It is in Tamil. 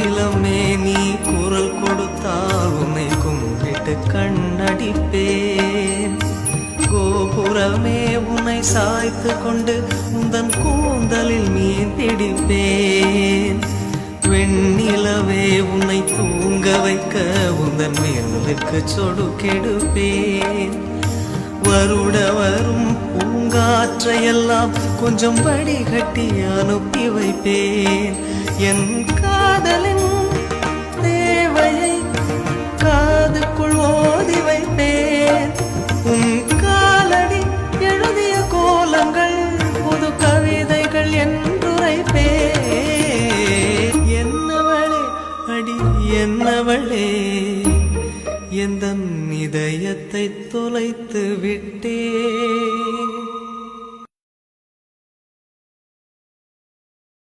வெண்ணிலமே நீ குரல் கொடுத்தால் உன்னை கும்பிட்டு கண்ணடிப்பேன். கோபுரமே உன்னை சாய்த்து கொண்டு உந்தன் கூந்தலில் மீன் பிடிப்பேன். வெண்ணிலவே உன்னை தூங்க வைக்க உந்தன் மேலுக்கு சொடுக்கெடுப்பேன். வருட வரும் பூங்காற்றையெல்லாம் கொஞ்சம் வடிகட்டி அனுப்பி வைப்பேன். என் காதலின் தேவையை காதுக்குள் ஓதி வைப்பேன். உன் காலடி எழுதிய கோலங்கள் புது கவிதைகள் என்றுரைப்பேன். என்னவளே அடி என்னவளே எந்தன் இதயத்தை தொலைத்து விட்டே.